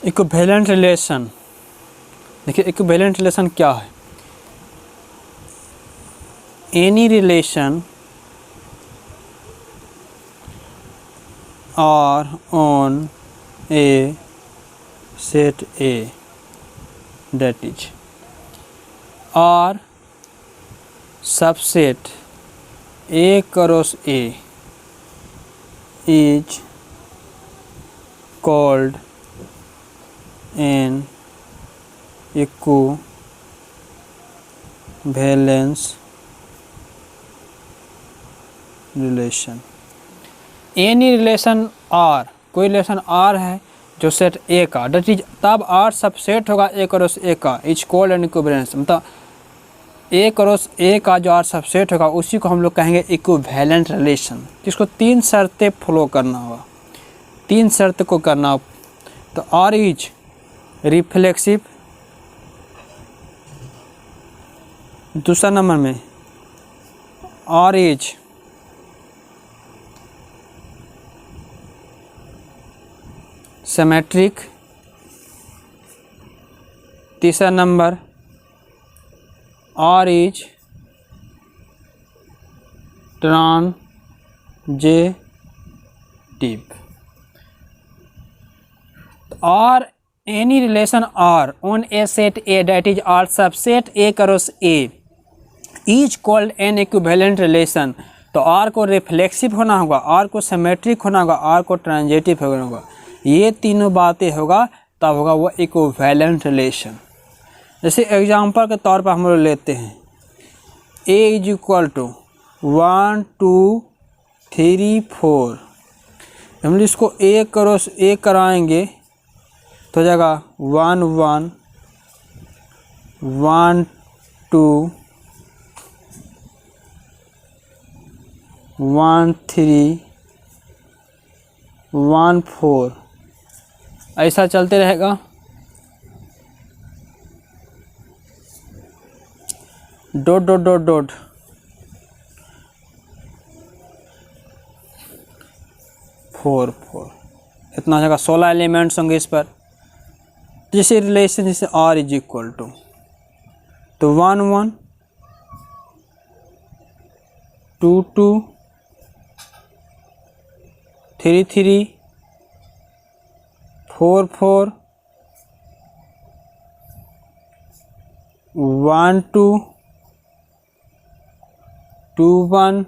Equivalent relation, देखिए equivalent relation क्या है। Any relation R on a set A that is or subset A cross A is called an equivalence relation। Any relation R, कोई relation R है जो set A का, that is तब R subset होगा A cross ए का, is called N equivalence. मतलब ए cross ए का जो आर सबसेट होगा उसी को हम लोग कहेंगे इक्विवेलेंट रिलेशन। जिसको 3 शर्तें फॉलो करना होगा, 3 शर्त को करना होगा। तो आर इज रिफ्लेक्सिव, दूसरा नंबर में आर इज सिमेट्रिक, तीसरा number R is transitive. R any relation R on a set A that is R subset A cross A is called an equivalent relation. तो R को reflexive होना होगा, are को symmetric होना होगा, are को transitive होना होगा। ये तीनों बातें होगा तब होगा वो इक्विवेलेंट रिलेशन। जैसे एग्जांपल के तौर पर हम लोग लेते हैं a इज इक्वल टू 1 2 3 4। हम लोग इसको a क्रॉस a कराएंगे तो हो जाएगा 1 1 1 2 1 3 1 4, ऐसा चलते रहेगा। Dot dot dot dot, four four, इतना हो जाएगा। 16 एलिमेंट्स होंगे इस पर। जैसे रिलेशन जैसे आर इज इक्वल टू, तो 1 1 2 2 3 3 4 4 1 2 2 1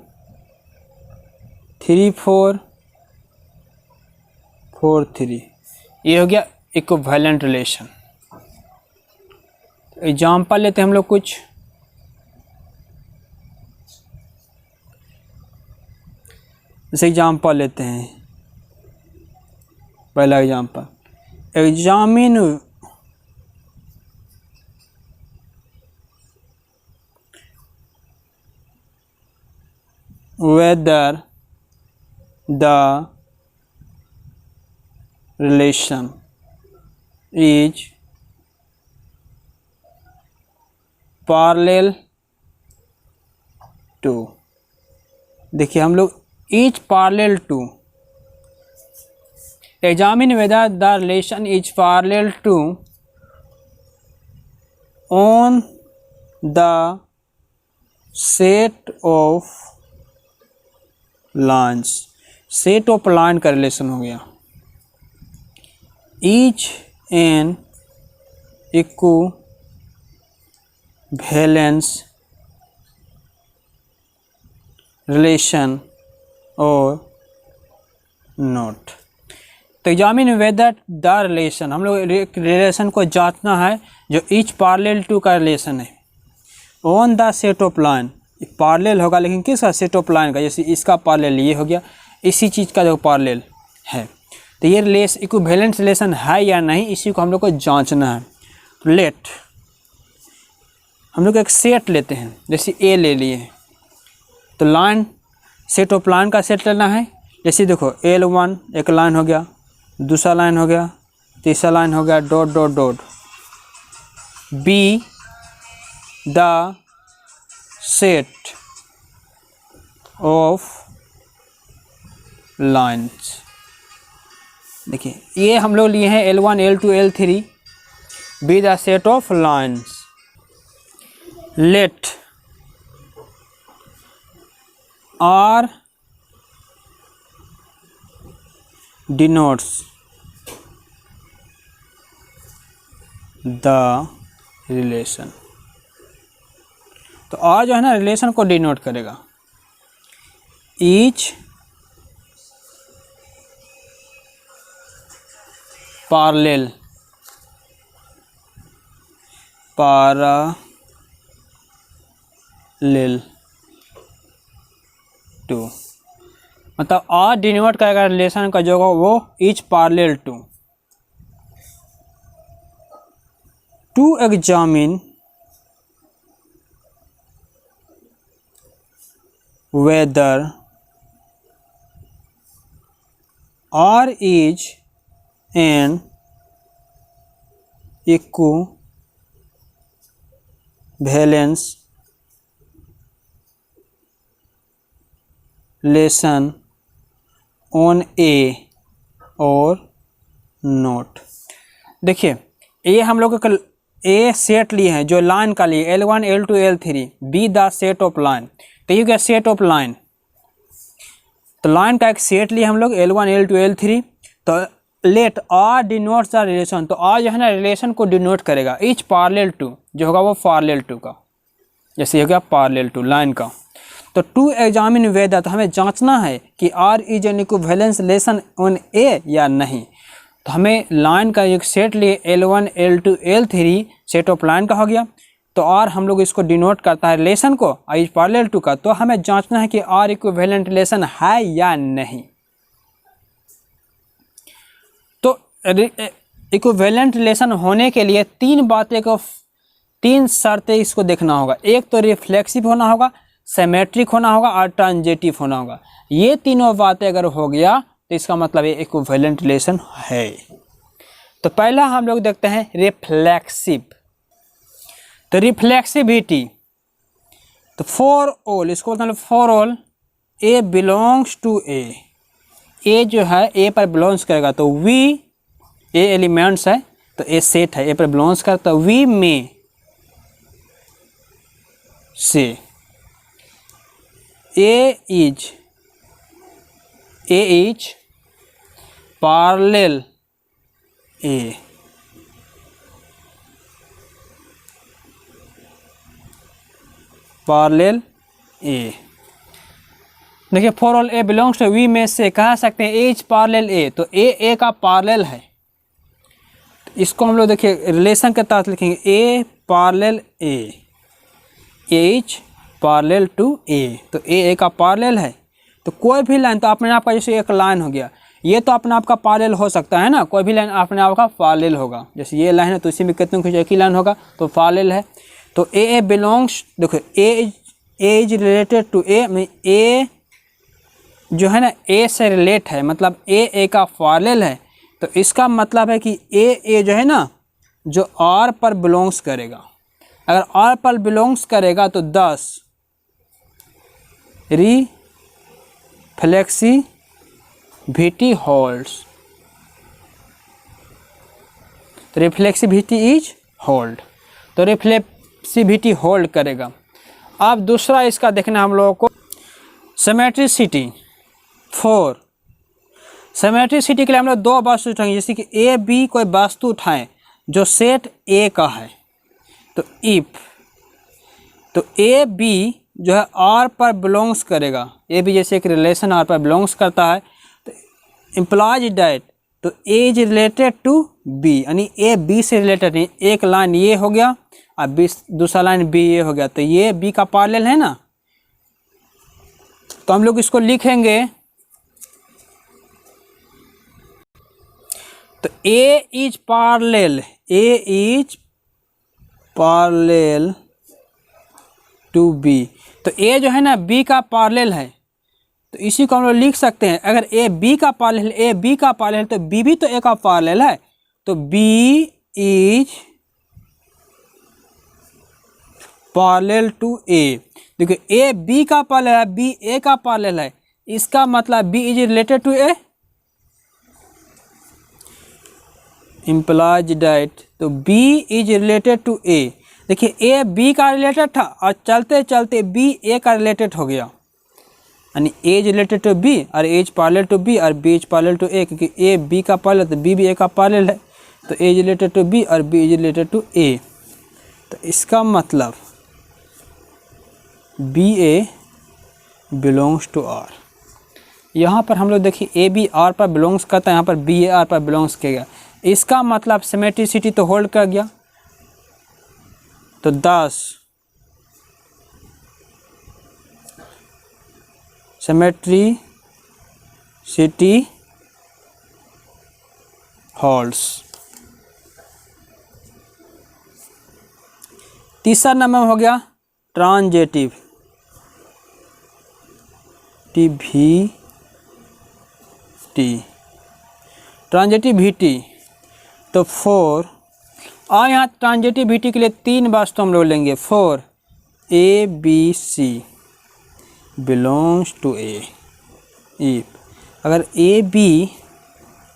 3 4 4 3। ये हो गया इक्विवेलेंट रिलेशन। एग्जाम्पल लेते हैं हम लोग कुछ। जैसे एग्जाम्पल लेते हैं, पहला example, examine whether the relation is parallel to, देखिए हम लोग is parallel to, examine whether the relation is parallel to on the set of lines, set of line का रिलेशन हो गया। each an equivalence relation or not। तो examine whether the relation, हम लोग relation को जांचना है जो each parallel to का रिलेशन है on the set of line. Parallel होगा लेकिन किसका, सेट ऑफ लाइन का। जैसे इसका पार्लेल ये हो गया, इसी चीज़ का जो पार्लेल है, तो ये रिलेशन इक्विवेलेंट रिलेशन है या नहीं, इसी को हम लोग को जांचना है। तो लेट हम लोग एक सेट लेते हैं, जैसे ए ले लिए, तो लाइन सेट ऑफ लाइन का सेट लेना है। जैसे देखो L1 एक लाइन हो गया, दूसरा लाइन हो गया, तीसरा लाइन हो गया, dot dot dot. Be the set of lines देखिए ये हम लोग लिए हैं L1 L2 L3 be the set of lines. Let R denotes the relation। तो R जो है ना रिलेशन को डिनोट करेगा। ईच parallel टू, मतलब R डिनोट करेगा रिलेशन का जो होगा वो each parallel to examine whether R is an equivalence relation on A और नोट। देखिए ये हम लोग का ए सेट लिए हैं जो लाइन का लिए L1 L2 L3 be the set of line. तो ये क्या सेट ऑफ लाइन, तो लाइन का एक सेट लिए हम लोग L1 L2 L3। तो let R denotes the relation, तो R जो है ना रिलेशन को डिनोट करेगा ईच पैरेलल टू, जो होगा वो पैरेलल टू का, जैसे हो गया पैरेलल टू लाइन का। तो टू एग्जामिन वेदर, तो हमें जांचना है कि R is an equivalence relation on A या नहीं। तो हमें लाइन का एक सेट लिए L1 L2 L3 set of line का हो गया। तो R हम लोग इसको डिनोट करता है रिलेशन को ईच पैरेलल टू का। तो हमें जांचना है कि R इक्विवेलेंट रिलेशन है या नहीं। तो इक्विवेलेंट रिलेशन होने के लिए तीन शर्तें इसको देखना होगा। एक तो रिफ्लेक्सिव होना होगा, सिमेट्रिक होना होगा और ट्रांजिटिव होना होगा। ये तीनों बातें अगर हो गया तो इसका मतलब ये इक्विवेलेंट रिलेशन है। तो पहला हम लोग देखते हैं रिफ्लेक्सिव। तो रिफ्लेक्सिविटी, तो फॉर ऑल, इसको मतलब for all A belongs to A, A जो है ए पर बिलोंग्स करेगा। तो वी, ए एलिमेंट्स है तो ए सेट है, ए पर बिलोंग्स करता है। वी में से A is parallel A, parallel A. देखिए for all A belongs to V में से कह सकते हैं एज पैरेलल ए, तो ए का पैरेलल है। तो इसको हम लोग देखिए रिलेशन के तहत लिखेंगे A parallel A, as parallel to A. तो ए का पैरेलल है। तो कोई भी लाइन, तो अपने आप का जैसे एक लाइन हो गया, ये तो अपने आप का पैरेलल हो सकता है ना, कोई भी लाइन अपने आप का पैरेलल होगा। जैसे ये लाइन है तो इसी में कितने कुछ एक ही लाइन होगा तो पैरेलल है। तो ए बिलोंग्स, देखो ए इज रिलेटेड टू ए, में ए जो है ना ए से रिलेट है, मतलब ए का पैरेलल है। तो इसका मतलब है कि ए जो है ना जो आर पर बिलोंग्स करेगा। अगर आर पर बिलोंग्स करेगा तो 10 रिफ्लेक्सिविटी होल्ड्स। तो रिफ्लेक्सिविटी इज होल्ड, तो रिफ्लेक्सिविटी होल्ड करेगा। अब दूसरा इसका देखना हम लोगों को सिमेट्रिसिटी। फोर सिमेट्रिसिटी के लिए हम लोग दो वस्तु उठाएंगे, जैसे कि ए बी कोई वस्तु उठाएं जो सेट ए का है। तो इफ, तो ए बी जो है आर पर बिलोंग्स करेगा, ए बी जैसे एक रिलेशन आर पर बिलोंग्स करता है, तो इम्प्लाइज डैट, तो A is related to be, यानी ए बी से रिलेटेड नहीं। एक लाइन ये हो गया और बी, दूसरा लाइन बी ये हो गया, तो ये बी का पैरेलल है ना। तो हम लोग इसको लिखेंगे, तो A is parallel, A is parallel to B. तो ए जो है ना बी का पैरेलल है, तो इसी को हम लोग लिख सकते हैं। अगर ए बी का पैरेलल, ए बी का पैरेलल, तो बी भी तो ए का पैरेलल है। तो B is parallel to A. देखिए ए बी का पैरेलल है, बी ए का पैरेलल है, इसका मतलब B is related to A. Implies that, तो B is related to A। देखिए A B का रिलेटेड था और चलते चलते B A का रिलेटेड हो गया, यानी A is related to B और A is parallel to B और B is parallel to A, क्योंकि A B का पैरेलल तो B भी A का पैरेलल है, तो A is related to B और B is related to A। तो इसका मतलब BA बिलोंग्स टू R। यहाँ पर हम लोग देखिए ए बी आर पर बिलोंग्स करता है, यहाँ पर बी ए आर पर बिलोंग्स किया गया, इसका मतलब सिमेट्रिसिटी तो होल्ड कर गया। तो 10 सिमेट्रिसिटी होल्ड्स। तीसरा नंबर हो गया ट्रांजेटिव ट्रांजेटिविटी। तो 4 और यहाँ ट्रांजेटिविटी के लिए 3 वास्तव हम लोग लेंगे। 4 A B C belongs to A। If अगर A B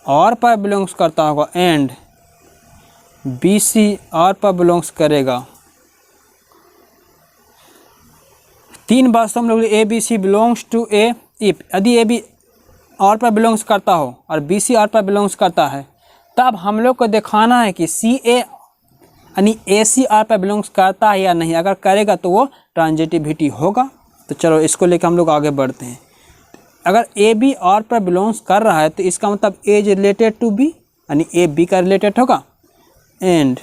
R पर बिलोंग्स करता होगा एंड B C R पर बिलोंग्स करेगा, 3 वास्तव हम लोग A B C belongs to A। If यदि A B R पर बिलोंग्स करता हो और B C R पर बिलोंग्स करता है, तब हम लोग को दिखाना है कि C A यानी A C R पर बिलोंग्स करता है या नहीं। अगर करेगा तो वो ट्रांजेटिविटी होगा। तो चलो इसको लेकर हम लोग आगे बढ़ते हैं। अगर A B R पर बिलोंग्स कर रहा है तो इसका मतलब A is related to B, यानी A B का रिलेटेड होगा and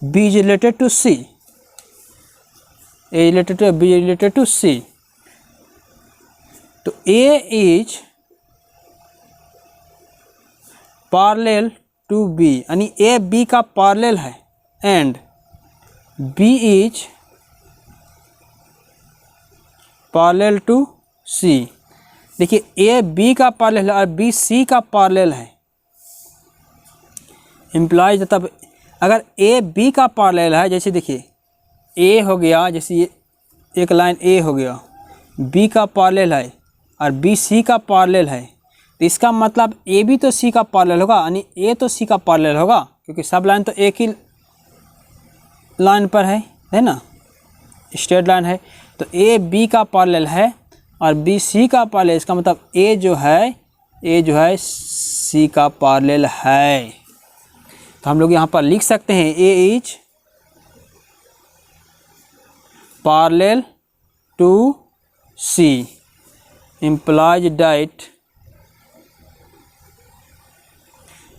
B is related to C, A related to B related to C। तो A is parallel to B, यानी A B का पैरेलल है and B is parallel to C। देखिए A B का parallel है और B C का parallel है, इम्प्लाइज तब अगर A B का पैरेलल है, जैसे देखिए A हो गया, जैसे ये एक लाइन A हो गया, B का पैरेलल है और B C का पैरेलल है, तो इसका मतलब A भी तो C का पैरेलल होगा, यानी A तो C का पैरेलल होगा, क्योंकि सब लाइन तो एक ही लाइन पर है ना, स्ट्रेट लाइन है। तो A B का पैरेलल है और B C का पैरेलल, इसका मतलब A जो है C का पैरेलल है। तो हम लोग यहाँ पर लिख सकते हैं A is parallel to C implies that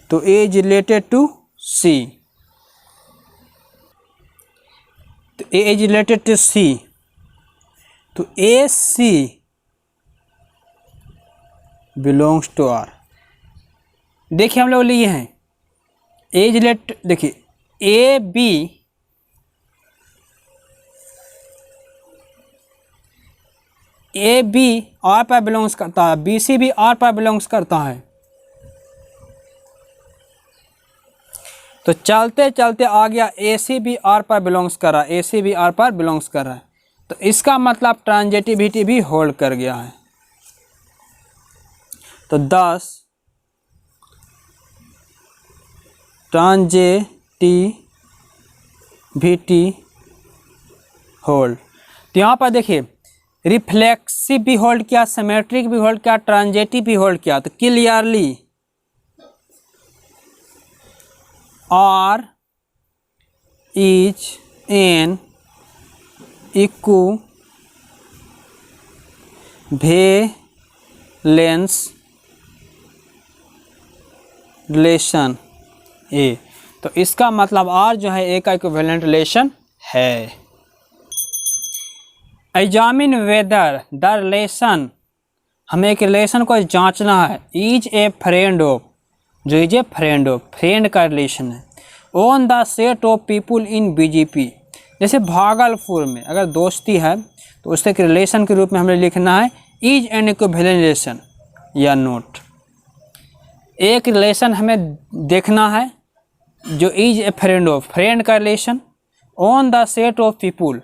तो A is related to C, तो A is related to C, तो AC belongs to R। देखिए हम लोग लिए हैं A is related, देखिए A B R पर बिलोंग्स करता है, B C भी R पर बिलोंग्स करता है। तो चलते चलते आ गया A C भी R पर बिलोंग्स कर रहा है, AC भी R पर बिलोंग्स कर रहा है, तो इसका मतलब ट्रांजेटिविटी भी होल्ड कर गया है। तो 10 ट्रांजेटिविटी होल्ड। तो यहाँ पर देखिए रिफ्लेक्सिव भी होल्ड किया, सिमेट्रिक भी होल्ड किया, ट्रांजेटिव भी होल्ड किया। तो clearly R is an equivalence relation A। तो इसका मतलब R जो है A का इक्विवेलेंट रिलेशन है। एग्जामिन वेदर द रिलेशन, हमें एक रिलेशन को जांचना है। इज ए फ्रेंड ऑफ, जो is a friend of, friend का रिलेशन है। On the set of people in BGP, जैसे भागलपुर में अगर दोस्ती है तो उसके एक रिलेशन के रूप में हमें लिखना है इज एन इक्विवेलेंट रिलेशन या नोट। एक रिलेशन हमें देखना है जो is a friend of, friend का relation, on the set of people,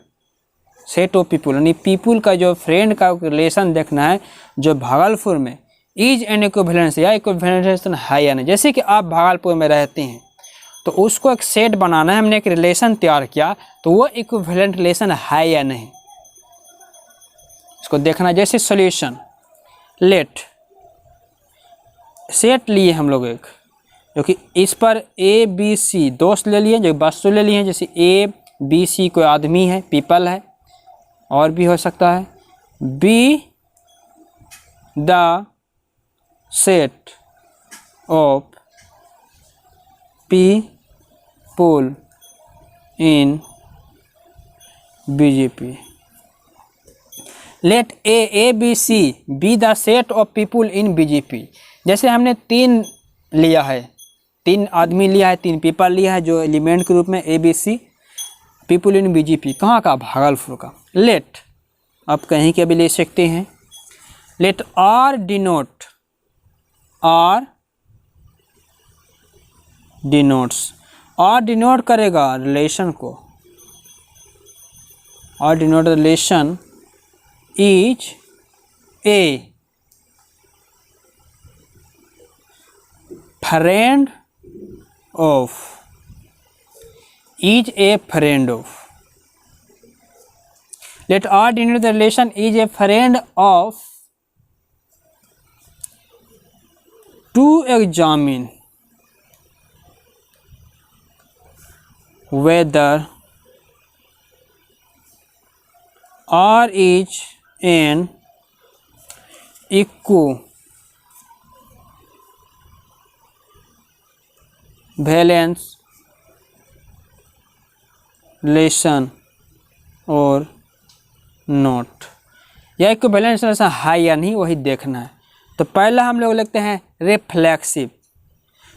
set of people यानी पीपुल का जो फ्रेंड का रिलेशन देखना है जो भागलपुर में इज एन इक्विवेलेंस या इक्विवेलेंट रिलेशन है या नहीं। जैसे कि आप भागलपुर में रहते हैं तो उसको एक सेट बनाना है, हमने एक रिलेशन तैयार किया तो वो इक्विवेलेंट रिलेशन है या नहीं, इसको देखना। जैसे सॉल्यूशन, लेट सेट लिए हम लोग एक, जो कि इस पर ए बी सी दोस्त ले लिए, जो वस्तु ले लिए हैं, जैसे ए बी सी कोई आदमी है, पीपल है, और भी हो सकता है। Be the set of people in BJP. Let A B C be the set of people in BJP. जैसे हमने 3 लिया है, 3 आदमी लिया है, 3 पीपल लिया है जो एलिमेंट के रूप में A B C, people in BJP कहाँ का, भागलपुर का। लेट आप कहीं के भी ले सकते हैं। Let R denote, R denotes, R denote करेगा रिलेशन को, R denote relation is a friend of, is a friend of. Let R denote the relation is a friend of. To examine whether R is an equivalence relation और not, या equivalence relation है या नहीं वही देखना है। तो पहला हम लोग लिखते हैं रिफ्लेक्सिव।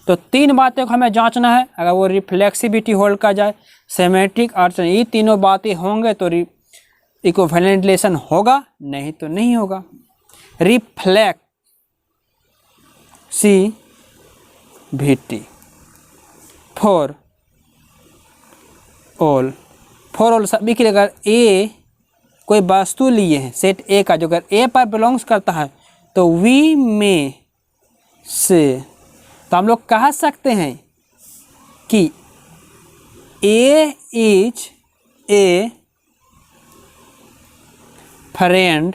तो 3 बातें को हमें जांचना है, अगर वो रिफ्लेक्सिविटी होल्ड कर जाए, सिमेट्रिक और ये तीनों बातें होंगे तो इक्विवेलेंट रिलेशन होगा, नहीं तो नहीं होगा। Reflexivity for all, for all सभी के लिए। अगर ए कोई वस्तु लिए हैं सेट ए का, जो अगर ए पर बिलोंग्स करता है तो वी में से, तो हम लोग कह सकते हैं कि A is a friend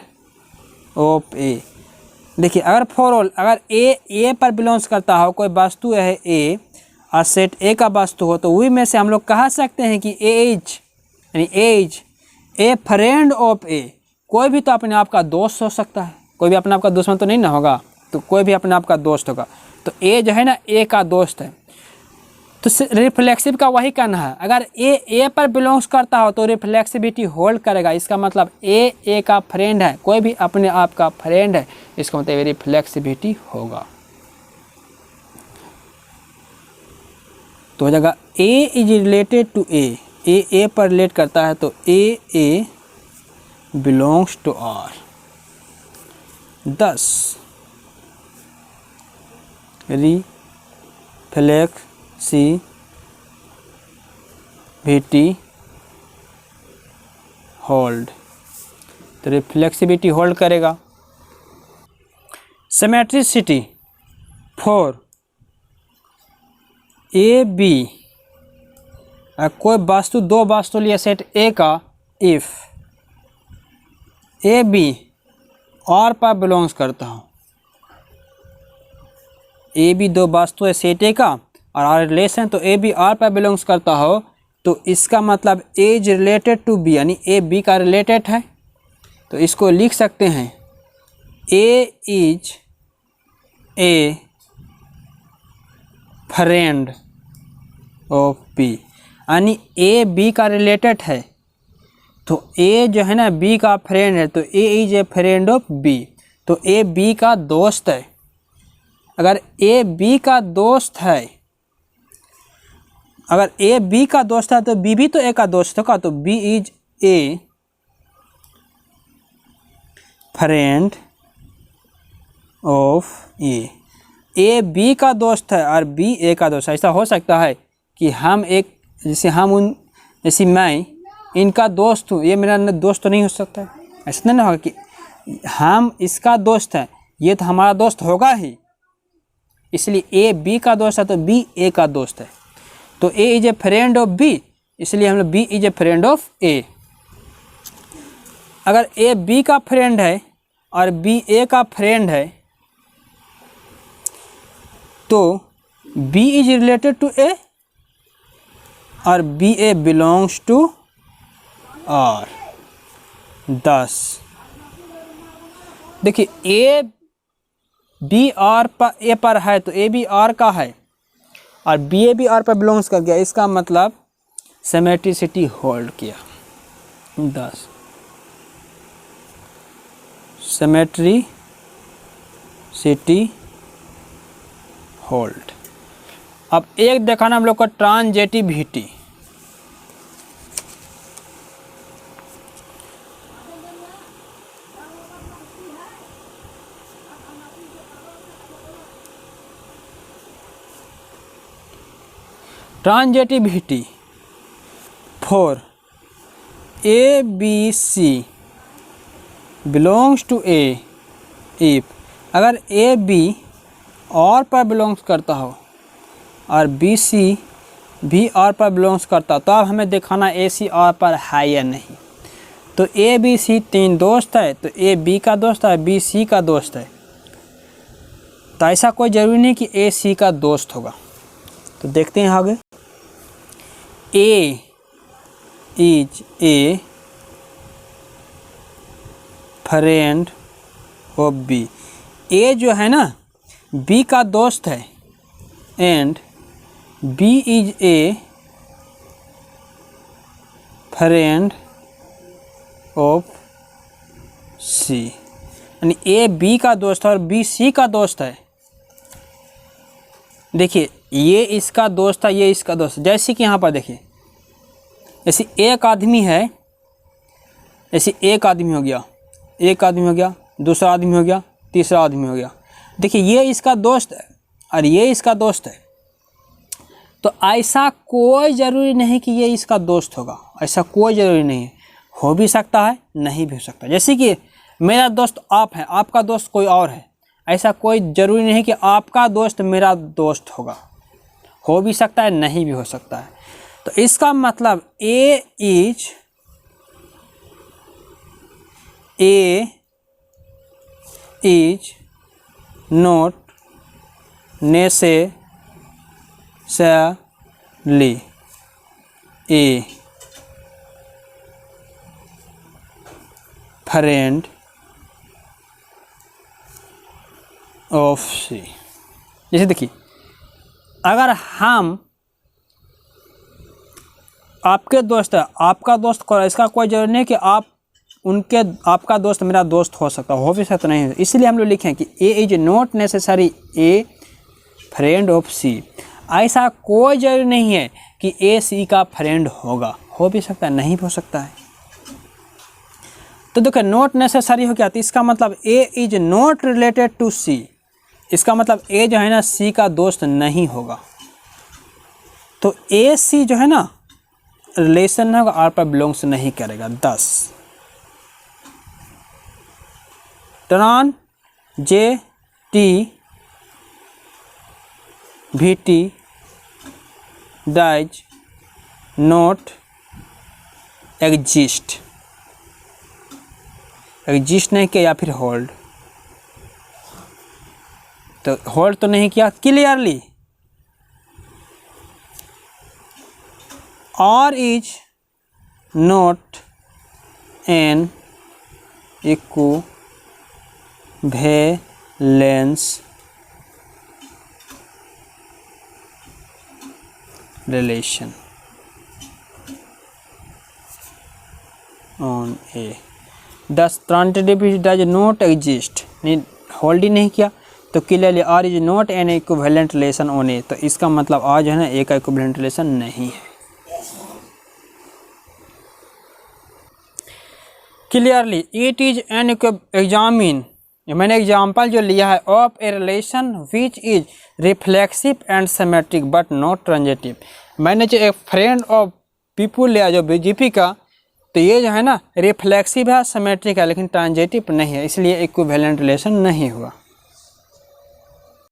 of ए। देखिए अगर फॉर ऑल, अगर ए पर बिलोंग्स करता हो, कोई वस्तु है ए और सेट ए का वस्तु हो, तो वी में से हम लोग कह सकते हैं कि A is a friend of ए। कोई भी तो अपने आप का दोस्त हो सकता है, कोई भी अपने आप का दुश्मन तो नहीं ना होगा, तो कोई भी अपने आप का दोस्त होगा। तो ए जो है ना ए का दोस्त है। तो रिफ्लेक्सिव का वही कहना है, अगर ए पर बिलोंग्स करता हो तो रिफ्लेक्सिविटी होल्ड करेगा। इसका मतलब ए का फ्रेंड है, कोई भी अपने आप का फ्रेंड है, इसका मतलब रिफ्लेक्सिविटी होगा। तो हो जाएगा A is related to A पर रिलेट करता है तो A belongs to R. 10 reflexivity hold, तो रिफ्लेक्सिविटी होल्ड करेगा। सिमेट्रिसिटी फॉर ए बी, कोई वस्तु 2 वस्तु लिया सेट ए का, इफ ए बी आर पर बिलोंग्स करता हो, ए बी 2 वस्तु है सेट ए का और आर रिलेशन, तो ए बी आर पर बिलोंग्स करता हो तो इसका मतलब A is related to be, यानी ए बी का रिलेटेड है। तो इसको लिख सकते हैं A is a friend of B, यानी ए बी का रिलेटेड है तो ए जो है ना बी का फ्रेंड है, तो A is a friend of B, तो ए बी का दोस्त है। अगर ए बी का दोस्त है, अगर ए बी का दोस्त है तो बी भी तो ए का दोस्त होगा, तो B is a friend of A B का दोस्त है और बी ए का दोस्त है। ऐसा हो सकता है कि हम एक, जैसे मैं इनका दोस्त हूँ, ये मेरा दोस्त तो नहीं हो सकता है, ऐसा नहीं होगा कि हम इसका दोस्त है, ये तो हमारा दोस्त होगा ही, इसलिए ए बी का दोस्त है तो बी ए का दोस्त है, तो A is a friend of B, इसलिए हम लोग B is a friend of A. अगर ए बी का फ्रेंड है और बी ए का फ्रेंड है तो B is related to A और B A belongs to R. 10 देखिए ए बी आर पर ए पर है तो ए बी आर का है और बी ए बी आर पर बिलोंग्स कर गया, इसका मतलब सिमेट्रिसिटी होल्ड किया। 10 सिमेट्रिसिटी होल्ड। अब एक दिखाना हम लोग का transitivity. Transitivity for A B C belongs to A if, अगर ए बी और पर बिलोंग्स करता हो और बी सी भी और पर बिलोंग्स करता हो, तो अब हमें दिखाना ए सी और पर है या नहीं। तो ए बी सी 3 दोस्त है, तो ए बी का दोस्त है, बी सी का दोस्त है, तो ऐसा कोई ज़रूरी नहीं कि ए सी का दोस्त होगा। तो देखते हैं आगे। A is a friend of B, A जो है ना बी का दोस्त है and B is a friend of C, यानी ए बी का दोस्त है और बी सी का दोस्त है। देखिए ये इसका दोस्त है, ये इसका दोस्त है। जैसे कि यहाँ पर देखिए, जैसे एक आदमी है, जैसे एक आदमी हो गया, एक आदमी हो गया, दूसरा आदमी हो गया, तीसरा आदमी हो गया। देखिए ये इसका दोस्त है और ये इसका दोस्त है, तो ऐसा कोई ज़रूरी नहीं कि ये इसका दोस्त होगा, ऐसा कोई ज़रूरी नहीं है। हो भी सकता है, नहीं भी हो सकता। जैसे कि मेरा दोस्त आप है, आपका दोस्त कोई और है, ऐसा कोई ज़रूरी नहीं कि आपका दोस्त मेरा दोस्त होगा। हो भी सकता है, नहीं भी हो सकता है। तो इसका मतलब A is not necessarily a friend of C. जैसे देखिए, अगर हम आपके दोस्त है, आपका दोस्त कौन है, इसका कोई जरूरी नहीं कि आपका दोस्त मेरा दोस्त हो सकता हो भी सकता नहीं है। इसलिए हम लोग लिखें कि A is not necessary a friend of C. ऐसा कोई जरूरी नहीं है कि ए सी का फ्रेंड होगा, हो भी सकता है, नहीं भी हो सकता है। तो देखो नॉट नेसेसरी हो गया, तो इसका मतलब A is not related to सी, इसका मतलब ए जो है ना सी का दोस्त नहीं होगा। तो ए सी जो है ना रिलेशन होगा, आर पर बिलोंग्स नहीं करेगा। 10 transitivity does not exist, exist नहीं किया या फिर होल्ड, तो होल्ड तो नहीं किया clearly. R is not an equivalence relation on A। 10 transitivity does not exist, hold ही नहीं किया, तो clearly R is not an equivalent relation on A, तो इसका मतलब R जो है ना ए का इक्विवेलेंट रिलेशन नहीं है। Clearly it is an examine, मैंने एग्जाम्पल जो लिया है of a relation which is reflexive and symmetric but not transitive. मैंने जो एक फ्रेंड ऑफ पीपुल लिया जो बीजीपी का, तो ये जो है ना रिफ्लेक्सिव है, सिमेट्रिक है, लेकिन ट्रांजिटिव नहीं है, इसलिए इक्विवेलेंट रिलेशन नहीं हुआ।